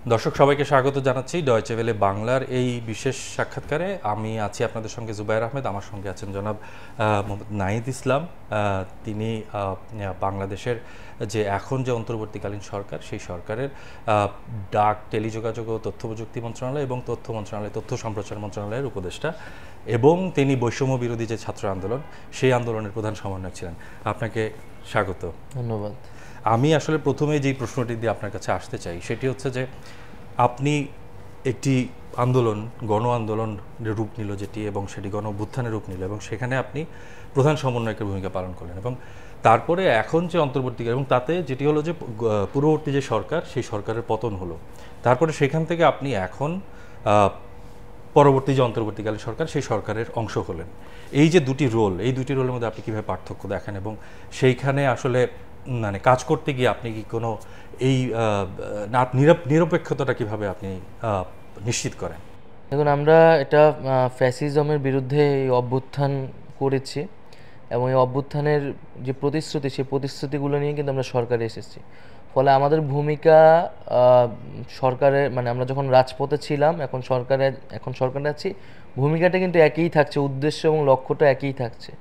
দর্শক সবাইকে স্বাগত জানাচ্ছি ডয়েচে ভেলে বাংলার এই বিশেষ সাক্ষাৎকারে। আমি আছি আপনাদের সঙ্গে জুবায়ের আহমেদ, আমার সঙ্গে আছেন জনাব মোহাম্মদ নাহিদ ইসলাম। তিনি বাংলাদেশের যে এখন যে অন্তর্বর্তীকালীন সরকার, সেই সরকারের ডাক, টেলিযোগাযোগ ও তথ্য প্রযুক্তি মন্ত্রণালয় এবং তথ্য মন্ত্রণালয়, তথ্য সম্প্রচার মন্ত্রণালয়ের উপদেষ্টা, এবং তিনি বৈষম্য বিরোধী যে ছাত্র আন্দোলন, সেই আন্দোলনের প্রধান সমন্বয়ক ছিলেন। আপনাকে স্বাগত। ধন্যবাদ। আমি আসলে প্রথমে যেই প্রশ্নটি দিয়ে আপনার কাছে আসতে চাই সেটি হচ্ছে যে আপনি একটি আন্দোলন, গণ আন্দোলনের রূপ নিল যেটি, এবং সেটি গণ অভ্যুত্থানের রূপ নিল, এবং সেখানে আপনি প্রধান সমন্বয়কের ভূমিকা পালন করলেন, এবং তারপরে এখন যে অন্তর্বর্তীকাল, এবং তাতে যেটি হলো যে পূর্ববর্তী যে সরকার, সেই সরকারের পতন হলো। তারপরে সেখান থেকে আপনি এখন পরবর্তী যে অন্তর্বর্তীকালীন সরকার, সেই সরকারের অংশ হলেন। এই যে দুটি রোল, এই দুটি রোলের মধ্যে আপনি কীভাবে পার্থক্য দেখেন, এবং সেইখানে আসলে মানে কাজ করতে গিয়ে আপনি কি কোনো এই নিরপেক্ষতাটা কিভাবে আপনি নিশ্চিত করেন? দেখুন, আমরা এটা ফ্যাসিজমের বিরুদ্ধে এই অভ্যুত্থান করেছি, এবং এই অভ্যুত্থানের যে প্রতিশ্রুতি, সেই প্রতিশ্রুতিগুলো নিয়ে কিন্তু আমরা সরকারে এসেছি। ফলে আমাদের ভূমিকা সরকারের, মানে আমরা যখন রাজপথে ছিলাম, এখন সরকারে আছি, ভূমিকাটা কিন্তু একই থাকছে, উদ্দেশ্য এবং লক্ষ্যটা একই থাকছে,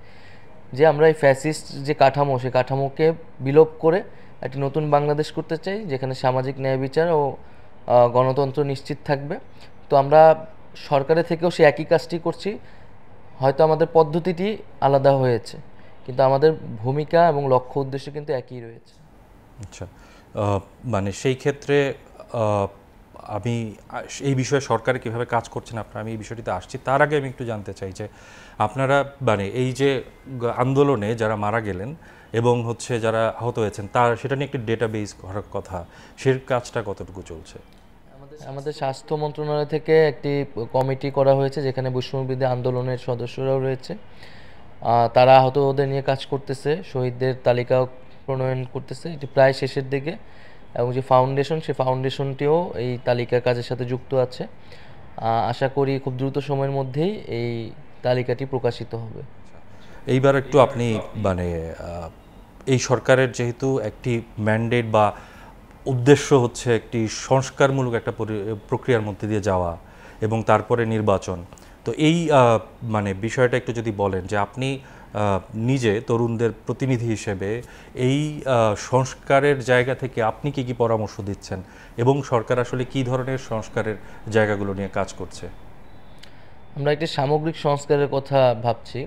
যে আমরা এই ফ্যাসিস্ট যে কাঠামো, সেই কাঠামোকে বিলোপ করে একটি নতুন বাংলাদেশ করতে চাই, যেখানে সামাজিক ন্যায় বিচার ও গণতন্ত্র নিশ্চিত থাকবে। তো আমরা সরকারের থেকেও সেই একই কাজটি করছি, হয়তো আমাদের পদ্ধতিটি আলাদা হয়েছে, কিন্তু আমাদের ভূমিকা এবং লক্ষ্য উদ্দেশ্য কিন্তু একই রয়েছে। আচ্ছা, মানে সেই ক্ষেত্রে আমি এই বিষয়ে সরকারে কীভাবে কাজ করছেন আপনারা, আমি এই বিষয়টিতে আসছি। তার আগে আমি একটু জানতে চাই যে আপনারা মানে এই যে আন্দোলনে যারা মারা গেলেন এবং হচ্ছে যারা আহত হয়েছেন, তার সেটা নিয়ে একটি ডেটাবেস করার কথা, সে কাজটা কতটুকু চলছে? আমাদের স্বাস্থ্য মন্ত্রণালয় থেকে একটি কমিটি করা হয়েছে, যেখানে বৈষম্যবিরোধী আন্দোলনের সদস্যরাও রয়েছে। তারা আহতদের নিয়ে কাজ করতেছে, শহীদদের তালিকা প্রণয়ন করতেছে, এটি প্রায় শেষের দিকে। এবং যে ফাউন্ডেশন, সেই ফাউন্ডেশনটিও এই তালিকার কাজের সাথে যুক্ত আছে। আশা করি খুব দ্রুত সময়ের মধ্যেই এই তালিকাটি প্রকাশিত হবে। এইবার একটু আপনি মানে এই সরকারের যেহেতু একটি ম্যান্ডেট বা উদ্দেশ্য হচ্ছে একটি সংস্কারমূলক একটা প্রক্রিয়ার মধ্যে দিয়ে যাওয়া এবং তারপরে নির্বাচন, তো এই মানে বিষয়টা একটু যদি বলেন যে আপনি নিজে তরুণদের প্রতিনিধি হিসেবে এই সংস্কারের জায়গা থেকে আপনি কি কি পরামর্শ দিচ্ছেন, এবং সরকার আসলে কি ধরনের সংস্কারের জায়গাগুলো নিয়ে কাজ করছে? আমরা একটি সামগ্রিক সংস্কারের কথা ভাবছি,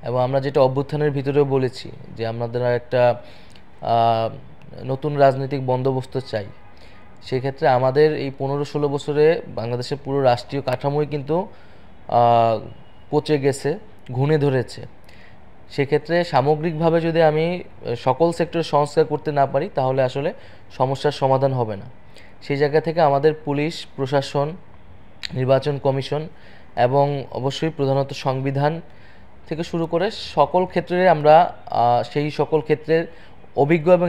এবং আমরা যেটা অভ্যুত্থানের ভিতরেও বলেছি যে আমাদের একটা নতুন রাজনৈতিক বন্দোবস্ত চাই। সেক্ষেত্রে আমাদের এই 15-16 বছরে বাংলাদেশের পুরো রাষ্ট্রীয় কাঠামোই কিন্তু পচে গেছে, ঘুণে ধরেছে। সেক্ষেত্রে সামগ্রিকভাবে যদি আমি সকল সেক্টরে সংস্কার করতে না পারি, তাহলে আসলে সমস্যার সমাধান হবে না। সেই জায়গা থেকে আমাদের পুলিশ প্রশাসন, নির্বাচন কমিশন এবং অবশ্যই প্রধানত সংবিধান থেকে শুরু করে সকল ক্ষেত্রে আমরা সেই সকল ক্ষেত্রের অভিজ্ঞ এবং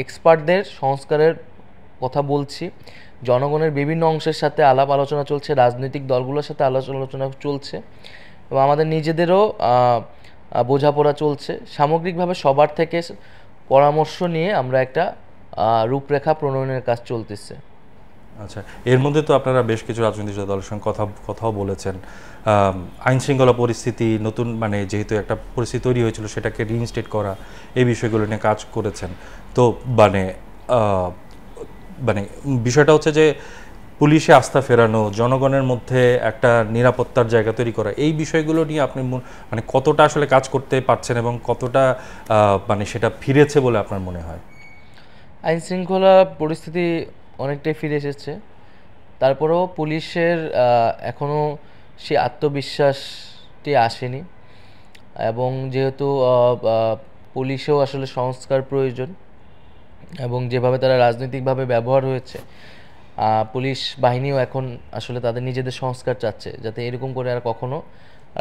এক্সপার্টদের সংস্কারের কথা বলছি। জনগণের বিভিন্ন অংশের সাথে আলাপ আলোচনা চলছে, রাজনৈতিক দলগুলোর সাথে আলোচনা চলছে, এবং আমাদের নিজেদেরও বোঝাপড়া চলছে। সামগ্রিকভাবে সবার থেকে পরামর্শ নিয়ে আমরা একটা রূপরেখা প্রণয়নের কাজ চলতেছে। আচ্ছা, এর মধ্যে তো আপনারা বেশ কিছু রাজনৈতিক দলের সঙ্গে কথাও বলেছেন। আইন শৃঙ্খলা পরিস্থিতি নতুন, মানে যেহেতু একটা পরিস্থিতি তৈরি হয়েছিল, সেটাকে রিইনস্টেট করা, এই বিষয়গুলো নিয়ে কাজ করেছেন। তো মানে মানে বিষয়টা হচ্ছে যে পুলিশে আস্থা ফেরানো, জনগণের মধ্যে একটা নিরাপত্তার জায়গা তৈরি করা, এই বিষয়গুলো নিয়ে আপনি মানে কতটা আসলে কাজ করতে পারছেন, এবং কতটা মানে সেটা ফিরেছে বলে আপনার মনে হয়? আইন শৃঙ্খলা পরিস্থিতি অনেকটাই ফিরে এসেছে, তারপরেও পুলিশের এখনও সে আত্মবিশ্বাসটি আসেনি, এবং যেহেতু পুলিশেও আসলে সংস্কার প্রয়োজন, এবং যেভাবে তারা রাজনৈতিকভাবে ব্যবহার হয়েছে, পুলিশ বাহিনীও এখন আসলে তাদের নিজেদের সংস্কার চাচ্ছে, যাতে এরকম করে আর কখনো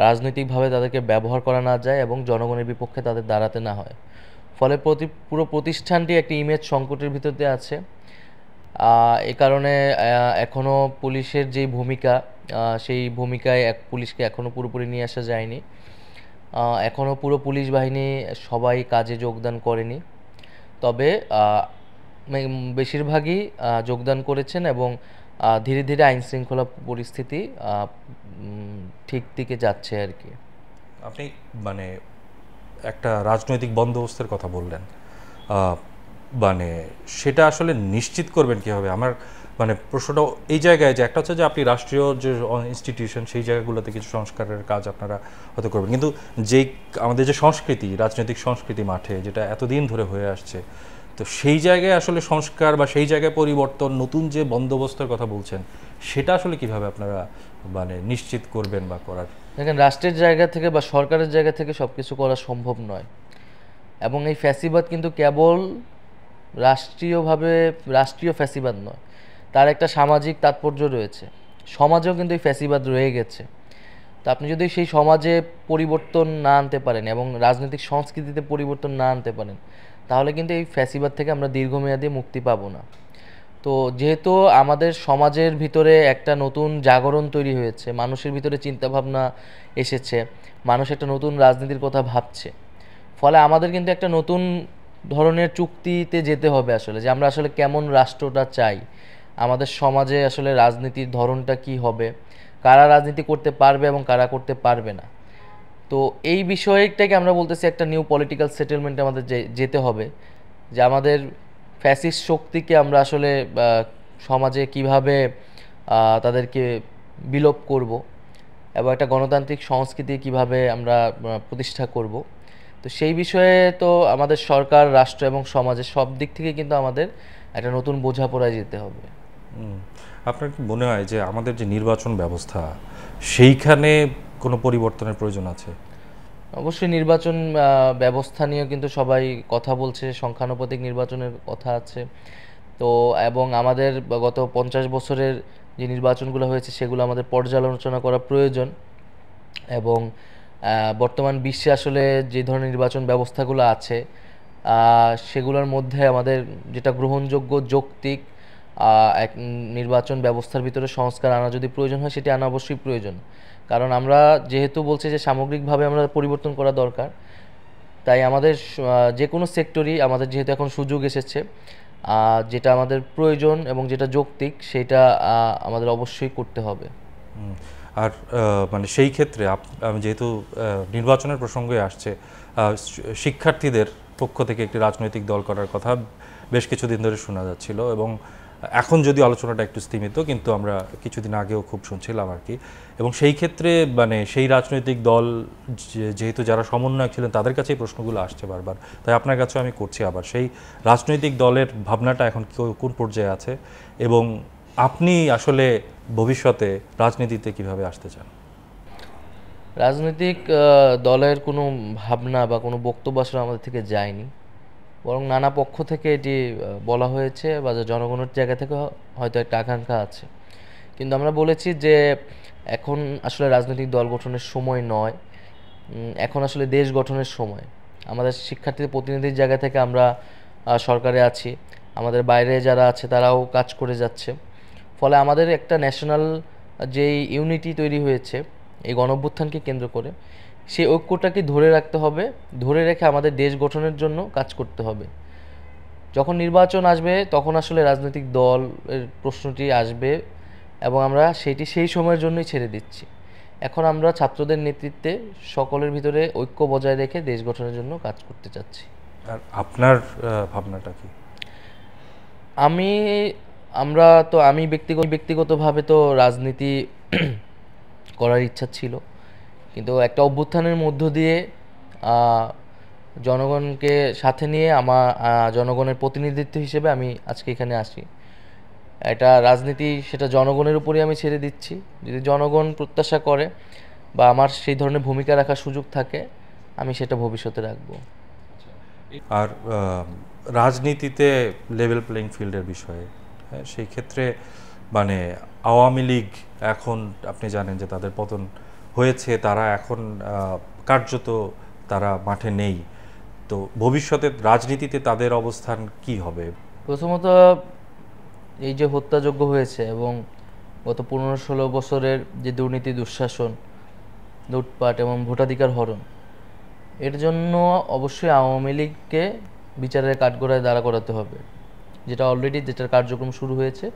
রাজনৈতিকভাবে তাদেরকে ব্যবহার করা না যায় এবং জনগণের বিপক্ষে তাদের দাঁড়াতে না হয়। ফলে পুরো প্রতিষ্ঠানটি একটি ইমেজ সংকটের ভিতর দিয়ে আছে। এ কারণে এখনও পুলিশের যে ভূমিকা, সেই ভূমিকায় পুলিশকে এখনও পুরোপুরি নিয়ে আসা যায়নি। এখনও পুরো পুলিশ বাহিনী সবাই কাজে যোগদান করেনি। তবে বেশিরভাগই যোগদান করেছেন এবং ধীরে ধীরে আইন শৃঙ্খলা পরিস্থিতি ঠিক দিকে যাচ্ছে আর কি। আপনি মানে একটা রাজনৈতিক বন্দোবস্তের কথা বললেন, মানে সেটা আসলে নিশ্চিত করবেন কীভাবে? আমার মানে প্রশ্নটা এই জায়গায় যে একটা হচ্ছে যে আপনি রাষ্ট্রীয় যে ইনস্টিটিউশন সেই জায়গাগুলোতে কিছু সংস্কারের কাজ আপনারা হয়তো করবেন, কিন্তু যেই আমাদের যে সংস্কৃতি, রাজনৈতিক সংস্কৃতি মাঠে যেটা এতদিন ধরে হয়ে আসছে, তো সেই জায়গায় আসলে সংস্কার বা সেই জায়গায় পরিবর্তন, নতুন যে বন্দোবস্তের কথা বলছেন, সেটা আসলে কিভাবে আপনারা মানে নিশ্চিত করবেন বা করার? দেখেন, রাষ্ট্রের জায়গা থেকে বা সরকারের জায়গা থেকে সব কিছু করা সম্ভব নয়, এবং এই ফ্যাসিবাদ কিন্তু কেবল রাষ্ট্রীয় ফ্যাসিবাদ নয়, তার একটা সামাজিক তাৎপর্য রয়েছে। সমাজেও কিন্তু এই ফ্যাসিবাদ রয়ে গেছে। তো আপনি যদি সেই সমাজে পরিবর্তন না আনতে পারেন এবং রাজনৈতিক সংস্কৃতিতে পরিবর্তন না আনতে পারেন, তাহলে কিন্তু এই ফ্যাসিবাদ থেকে আমরা দীর্ঘমেয়াদী মুক্তি পাবো না। তো যেহেতু আমাদের সমাজের ভিতরে একটা নতুন জাগরণ তৈরি হয়েছে, মানুষের ভিতরে চিন্তাভাবনা এসেছে, মানুষ একটা নতুন রাজনীতির কথা ভাবছে, ফলে আমাদের কিন্তু একটা নতুন ধরনের চুক্তিতে যেতে হবে আসলে, যে আমরা আসলে কেমন রাষ্ট্রটা চাই, আমাদের সমাজে আসলে রাজনীতির ধরনটা কি হবে, কারা রাজনীতি করতে পারবে এবং কারা করতে পারবে না। তো এই বিষয়টাকে আমরা বলতেছি একটা নিউ পলিটিক্যাল সেটেলমেন্টে আমাদের যেতে হবে, যে আমাদের ফ্যাসিস্ট শক্তিকে আমরা আসলে সমাজে কিভাবে তাদেরকে বিলোপ করব এবং একটা গণতান্ত্রিক সংস্কৃতি কিভাবে আমরা প্রতিষ্ঠা করব। তো সেই বিষয়ে তো আমাদের সরকার, রাষ্ট্র এবং সমাজের সব দিক থেকে কিন্তু আমাদের একটা নতুন বোঝাপড়ায় যেতে হবে। আপনার কি মনে হয় যে আমাদের যে নির্বাচন ব্যবস্থা, সেইখানে কোনো পরিবর্তনের প্রয়োজন আছে? অবশ্যই নির্বাচন ব্যবস্থা নিয়ে কিন্তু সবাই কথা বলছে, সংখ্যানুপাতিক নির্বাচনের কথা আছে। তো এবং আমাদের গত 50 বছরের যে নির্বাচনগুলো হয়েছে সেগুলো আমাদের পর্যালোচনা করা প্রয়োজন, এবং বর্তমান বিশ্বে আসলে যে ধরনের নির্বাচন ব্যবস্থাগুলো আছে সেগুলোর মধ্যে আমাদের যেটা গ্রহণযোগ্য, যৌক্তিক এক নির্বাচন ব্যবস্থার ভিতরে সংস্কার আনা যদি প্রয়োজন হয়, সেটি আনা অবশ্যই প্রয়োজন। কারণ আমরা যেহেতু বলছি যে সামগ্রিকভাবে আমরা পরিবর্তন করা দরকার, তাই আমাদের যে কোনো সেক্টরই আমাদের যেহেতু এখন সুযোগ এসেছে, যেটা আমাদের প্রয়োজন এবং যেটা যৌক্তিক সেটা আমাদের অবশ্যই করতে হবে। আর মানে সেই ক্ষেত্রে আমি যেহেতু নির্বাচনের প্রসঙ্গে আসছে, শিক্ষার্থীদের পক্ষ থেকে একটি রাজনৈতিক দল করার কথা বেশ কিছুদিন ধরে শোনা যাচ্ছিল, এবং এখন যদিও আলোচনাটা একটু স্তীমিত, কিন্তু আমরা কিছুদিন আগেও খুব শুনছিলাম আর কি। এবং সেই ক্ষেত্রে মানে সেই রাজনৈতিক দল যেহেতু যারা সমন্বয়ক ছিলেন তাদের কাছে এই প্রশ্নগুলো আসছে বারবার, তাই আপনার কাছেও আমি করছি আবার, সেই রাজনৈতিক দলের ভাবনাটা এখন কোন পর্যায়ে আছে এবং আপনি আসলে ভবিষ্যতে রাজনীতিতে কিভাবে আসতে চান? রাজনৈতিক দলের কোনো ভাবনা বা কোনো বক্তব্য আসলে আমাদের থেকে যায়নি, বরং নানা পক্ষ থেকে এটি বলা হয়েছে, বা জনগণের জায়গা থেকে হয়তো একটা আকাঙ্ক্ষা আছে। কিন্তু আমরা বলেছি যে এখন আসলে রাজনৈতিক দল গঠনের সময় নয়, এখন আসলে দেশ গঠনের সময়। আমাদের শিক্ষার্থীদের প্রতিনিধির জায়গা থেকে আমরা সরকারে আছি, আমাদের বাইরে যারা আছে তারাও কাজ করে যাচ্ছে, ফলে আমাদের একটা ন্যাশনাল যেই ইউনিটি তৈরি হয়েছে এই গণঅভ্যুত্থানকে কেন্দ্র করে, সেই ঐক্যটাকে ধরে রাখতে হবে, ধরে রেখে আমাদের দেশ গঠনের জন্য কাজ করতে হবে। যখন নির্বাচন আসবে তখন আসলে রাজনৈতিক দলের প্রশ্নটি আসবে, এবং আমরা সেটি সেই সময়ের জন্যই ছেড়ে দিচ্ছি। এখন আমরা ছাত্রদের নেতৃত্বে সকলের ভিতরে ঐক্য বজায় রেখে দেশ গঠনের জন্য কাজ করতে চাচ্ছি। আর আপনার ভাবনাটা কি? আমি ব্যক্তিগতভাবে তো রাজনীতি করার ইচ্ছা ছিল, কিন্তু একটা অভ্যুত্থানের মধ্য দিয়ে জনগণকে সাথে নিয়ে জনগণের প্রতিনিধিত্ব হিসেবে আমি আজকে এখানে আসি। এটা রাজনীতি, সেটা জনগণের উপরই আমি ছেড়ে দিচ্ছি। যদি জনগণ প্রত্যাশা করে বা আমার সেই ধরনের ভূমিকা রাখার সুযোগ থাকে, আমি সেটা ভবিষ্যতে রাখবো। আর রাজনীতিতে লেভেল প্লেইং ফিল্ডের বিষয়ে, হ্যাঁ, সেই ক্ষেত্রে মানে আওয়ামী লীগ এখন আপনি জানেন যে তাদের পতন হয়েছে, তারা এখন কার্যত তারা মাঠে নেই। তো ভবিষ্যতে রাজনীতিতে তাদের অবস্থান কি হবে? প্রথমত, এই যে হত্যাযজ্ঞ হয়েছে এবং গত 15-16 বছরের যে দুর্নীতি, দুঃশাসন, লুটপাট এবং ভোটাধিকার হরণ, এর জন্য অবশ্যই আওয়ামী লীগকে বিচারের কাঠগড়ায় দাঁড়া করাতে হবে। যেটার কার্যক্রম শুরু হয়েছে।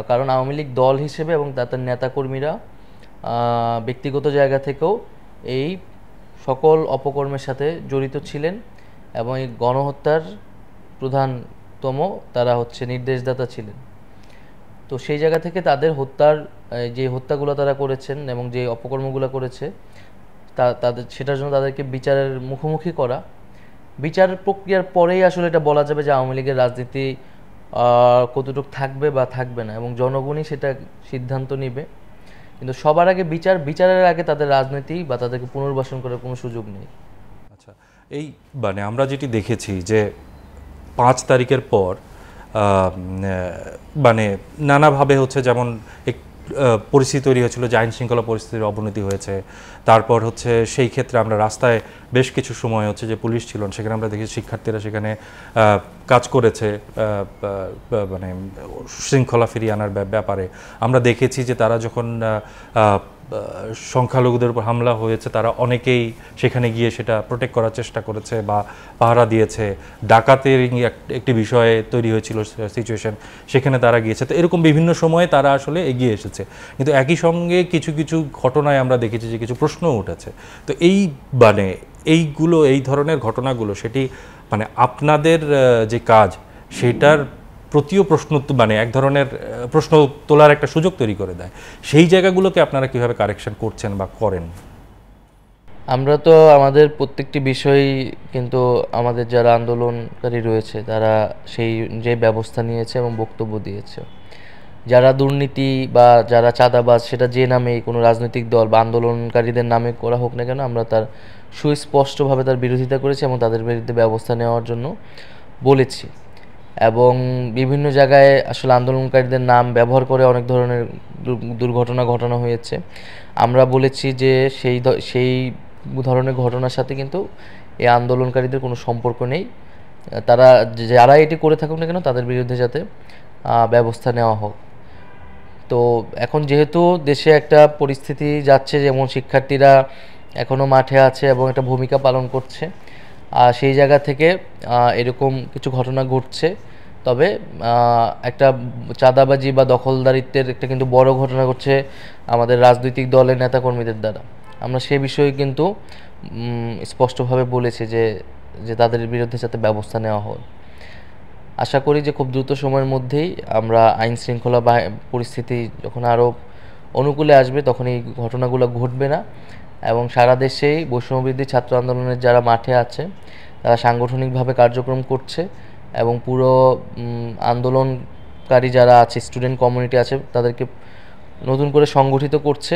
কারণ আওয়ামী লীগ দল হিসেবে এবং তাদের নেতাকর্মীরা ব্যক্তিগত জায়গা থেকেও এই সকল অপকর্মের সাথে জড়িত ছিলেন এবং এই গণহত্যার প্রধানতম তারা হচ্ছে নির্দেশদাতা ছিলেন। তো সেই জায়গা থেকে তাদের যে হত্যাগুলো তারা করেছেন এবং যে অপকর্মগুলো করেছে তাদের সেটার জন্য তাদেরকে বিচারের মুখোমুখি করা, বিচার প্রক্রিয়ার পরেই আসলে এটা বলা যাবে যে আওয়ামী লীগের রাজনীতি কতটুকু থাকবে বা থাকবে না, এবং জনগণই সেটা সিদ্ধান্ত নেবে। কিন্তু সবার আগে বিচারের আগে তাদের রাজনীতি বা তাদেরকে পুনর্বাসন করার কোনো সুযোগ নেই। আচ্ছা, এই মানে আমরা যেটি দেখেছি যে 5 তারিখের পর মানে নানাভাবে হচ্ছে, যেমন পরিস্থিতি তৈরি হয়েছিল যে আইন শৃঙ্খলা পরিস্থিতির অবনতি হয়েছে। তারপর হচ্ছে সেই ক্ষেত্রে আমরা রাস্তায় বেশ কিছু সময় হচ্ছে যে পুলিশ ছিল, সেখানে আমরা দেখি শিক্ষার্থীরা সেখানে কাজ করেছে মানে শৃঙ্খলা ফিরিয়ে আনার ব্যাপারে। আমরা দেখেছি যে তারা যখন সংখ্যালঘুদের উপর হামলা হয়েছে তারা অনেকেই সেখানে গিয়ে সেটা প্রোটেক্ট করার চেষ্টা করেছে বা পাহারা দিয়েছে। ডাকাতের একটি বিষয়ে তৈরি হয়েছিল সিচুয়েশন, সেখানে তারা গিয়েছে। তো এরকম বিভিন্ন সময়ে তারা আসলে এগিয়ে এসেছে, কিন্তু একই সঙ্গে কিছু কিছু ঘটনায় আমরা দেখেছি যে কিছু প্রশ্নও উঠেছে। তো মানে এই ধরনের ঘটনাগুলো সেটি মানে আপনাদের যে কাজ সেটার প্রতিও প্রশ্ন মানে এক ধরনের প্রশ্ন তোলার একটা সুযোগ তৈরি করে দেয়। সেই জায়গাগুলোকে আপনারা কিভাবে কারেকশন করছেন বা করেন? আমরা তো আমাদের প্রত্যেকটি বিষয় কিন্তু আমাদের যারা আন্দোলনকারী রয়েছে তারা যে ব্যবস্থা নিয়েছে এবং বক্তব্য দিয়েছে। যারা দুর্নীতি বা যারা চাঁদাবাজ, সেটা যে নামেই কোনো রাজনৈতিক দল বা আন্দোলনকারীদের নামে করা হোক না কেন, আমরা তার সুস্পষ্টভাবে তার বিরোধিতা করেছি এবং তাদের বিরুদ্ধে ব্যবস্থা নেওয়ার জন্য বলেছি। এবং বিভিন্ন জায়গায় আসলে আন্দোলনকারীদের নাম ব্যবহার করে অনেক ধরনের দুর্ঘটনা ঘটানো হয়েছে। আমরা বলেছি যে সেই ধরনের ঘটনার সাথে কিন্তু এই আন্দোলনকারীদের কোনো সম্পর্ক নেই। যারা এটি করে থাকুক না কেন তাদের বিরুদ্ধে যাতে ব্যবস্থা নেওয়া হোক। তো এখন যেহেতু দেশে একটা পরিস্থিতি যাচ্ছে, যেমন শিক্ষার্থীরা এখনও মাঠে আছে এবং একটা ভূমিকা পালন করছে, সেই জায়গা থেকে এরকম কিছু ঘটনা ঘটছে। তবে একটা চাঁদাবাজি বা দখলদারিত্বের একটা কিন্তু বড় ঘটনা ঘটছে আমাদের রাজনৈতিক দলের নেতাকর্মীদের দ্বারা। আমরা সে বিষয়ে কিন্তু স্পষ্টভাবে বলেছি যে তাদের বিরুদ্ধে যাতে ব্যবস্থা নেওয়া হয়। আশা করি যে খুব দ্রুত সময়ের মধ্যেই আমরা আইন শৃঙ্খলা পরিস্থিতি যখন আরও অনুকূলে আসবে তখন এই ঘটনাগুলো ঘটবে না, এবং সারা দেশেই বৈষম্যবিরোধী ছাত্র আন্দোলনের যারা মাঠে আছে তারা সাংগঠনিকভাবে কার্যক্রম করছে এবং পুরো আন্দোলনকারী যারা আছে, স্টুডেন্ট কমিউনিটি আছে, তাদেরকে নতুন করে সংগঠিত করছে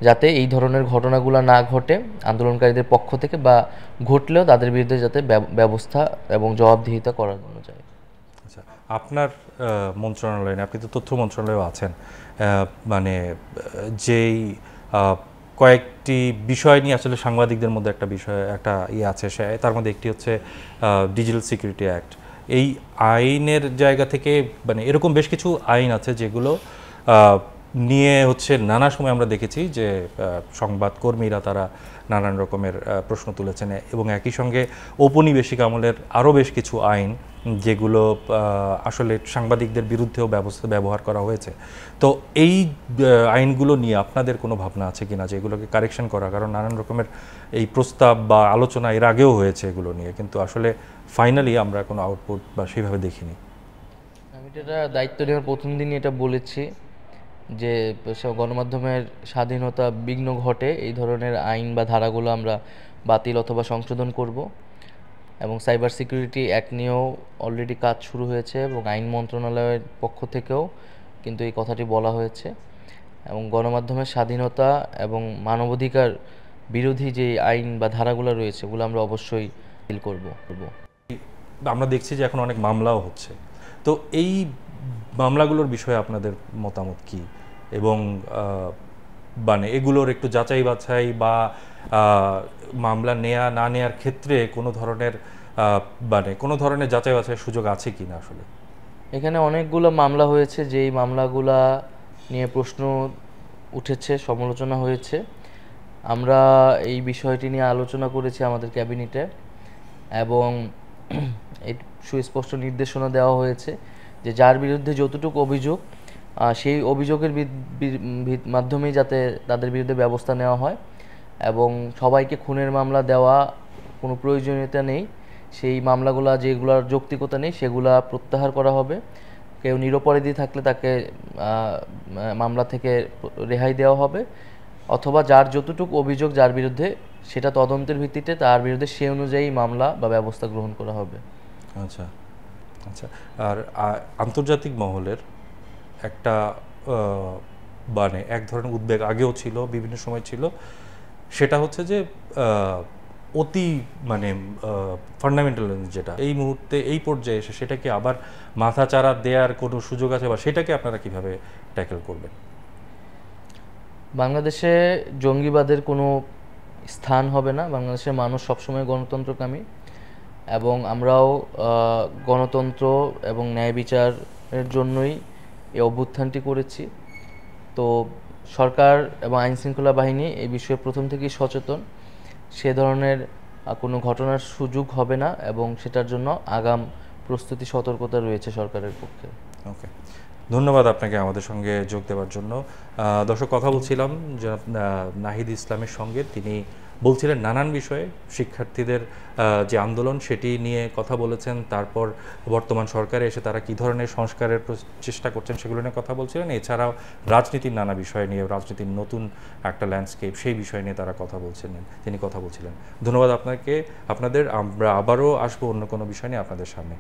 যাতে এই ধরনের ঘটনাগুলো না ঘটে আন্দোলনকারীদের পক্ষ থেকে, বা ঘটলেও তাদের বিরুদ্ধে যাতে ব্যবস্থা এবং জবাবদিহিতা করানো যায়। আচ্ছা, আপনার মন্ত্রণালয়ে, আপনি তো তথ্য মন্ত্রণালয়েও আছেন, মানে যেই কয়েকটি বিষয় নিয়ে আসলে সাংবাদিকদের মধ্যে একটা বিষয় একটা আছে, তার মধ্যে একটি হচ্ছে ডিজিটাল সিকিউরিটি অ্যাক্ট। এই আইনের জায়গা থেকে মানে এরকম বেশ কিছু আইন আছে যেগুলো নিয়ে হচ্ছে নানা সময় আমরা দেখেছি যে সংবাদকর্মীরা তারা নানান রকমের প্রশ্ন তুলেছেন, এবং একই সঙ্গে ঔপনিবেশিক আমলের আরও বেশ কিছু আইন যেগুলো আসলে সাংবাদিকদের বিরুদ্ধেও ব্যবহার করা হয়েছে। তো এই আইনগুলো নিয়ে আপনাদের কোনো ভাবনা আছে কিনা যে এগুলোকে কারেকশন করা? কারণ নানান রকমের এই প্রস্তাব বা আলোচনা এর আগেও হয়েছে এগুলো নিয়ে, কিন্তু আসলে ফাইনালি আমরা কোনো আউটপুট বা সেইভাবে দেখিনি। আমি এটা দায়িত্ব নেওয়ার প্রথম দিনই এটা বলেছি যে গণমাধ্যমের স্বাধীনতা বিঘ্ন ঘটে এই ধরনের আইন বা ধারাগুলো আমরা বাতিল অথবা সংশোধন করব। এবং সাইবার সিকিউরিটি অ্যাক্ট নিয়েও অলরেডি কাজ শুরু হয়েছে এবং আইন মন্ত্রণালয়ের পক্ষ থেকেও কিন্তু এই কথাটি বলা হয়েছে। এবং গণমাধ্যমের স্বাধীনতা এবং মানবাধিকার বিরোধী যে আইন বা ধারাগুলো রয়েছে ওগুলো আমরা অবশ্যই বাতিল করব। আমরা দেখছি যে এখন অনেক মামলাও হচ্ছে, তো এই মামলাগুলোর বিষয়ে আপনাদের মতামত কি? এবং মানে এগুলোর একটু যাচাই বাছাই বা মামলা নেয়া না নেয়ার ক্ষেত্রে কোনো ধরনের যাচাই বাছাইয়ের সুযোগ আছে কি না? আসলে এখানে অনেকগুলো মামলা হয়েছে, যেই মামলাগুলা নিয়ে প্রশ্ন উঠেছে, সমালোচনা হয়েছে। আমরা এই বিষয়টি নিয়ে আলোচনা করেছি আমাদের ক্যাবিনেটে এবং সুস্পষ্ট নির্দেশনা দেওয়া হয়েছে যে যার বিরুদ্ধে যতটুকু অভিযোগ সেই অভিযোগের মাধ্যমেই যাতে তাদের বিরুদ্ধে ব্যবস্থা নেওয়া হয়, এবং সবাইকে খুনের মামলা দেওয়া কোনো প্রয়োজনীয়তা নেই। সেই মামলাগুলো যেগুলোর যৌক্তিকতা নেই সেগুলা প্রত্যাহার করা হবে। কেউ নিরপরাধী থাকলে তাকে মামলা থেকে রেহাই দেওয়া হবে, অথবা যার যতটুকু অভিযোগ যার বিরুদ্ধে সেটা তদন্তের ভিত্তিতে তার বিরুদ্ধে সে অনুযায়ী মামলা বা ব্যবস্থা গ্রহণ করা হবে। আচ্ছা আচ্ছা। আর আন্তর্জাতিক মহলের একটা মানে এক ধরনের উদ্বেগ আগেও ছিল, বিভিন্ন সময় ছিল, সেটা হচ্ছে যে অতি মানে ফান্ডামেন্টাল যেটা এই মুহূর্তে এই পর্যায়ে এসে সেটাকে আবার মাথাচাড়া দেওয়ার কোনো সুযোগ আছে, বা সেটাকে আপনারা কিভাবে ট্যাকেল করবেন? বাংলাদেশে জঙ্গিবাদের কোনো স্থান হবে না। বাংলাদেশের মানুষ সবসময় গণতন্ত্রকামী, এবং আমরাও গণতন্ত্র এবং ন্যায় বিচারের জন্যই এই অভ্যুত্থানটি করেছি। তো সরকার এবং আইনশৃঙ্খলা বাহিনী এই বিষয়ে প্রথম থেকেই সচেতন। সে ধরনের কোনো ঘটনার সুযোগ হবে না, এবং সেটার জন্য আগাম প্রস্তুতি সতর্কতা রয়েছে সরকারের পক্ষে। ওকে, ধন্যবাদ আপনাকে আমাদের সঙ্গে যোগ দেওয়ার জন্য। দর্শক, কথা বলছিলাম নাহিদ ইসলামের সঙ্গে। তিনি বলছিলেন নানান বিষয়ে, শিক্ষার্থীদের যে আন্দোলন সেটি নিয়ে কথা বলেছেন, তারপর বর্তমান সরকারে এসে তারা কী ধরনের সংস্কারের চেষ্টা করছেন সেগুলো নিয়ে কথা বলছিলেন। এছাড়াও রাজনীতির নানা বিষয় নিয়ে, রাজনীতির নতুন একটা ল্যান্ডস্কেপ, সেই বিষয় নিয়ে তিনি কথা বলছিলেন। ধন্যবাদ আপনাকে, আপনাদের। আমরা আবারও আসবো অন্য কোনো বিষয় নিয়ে আপনাদের সামনে।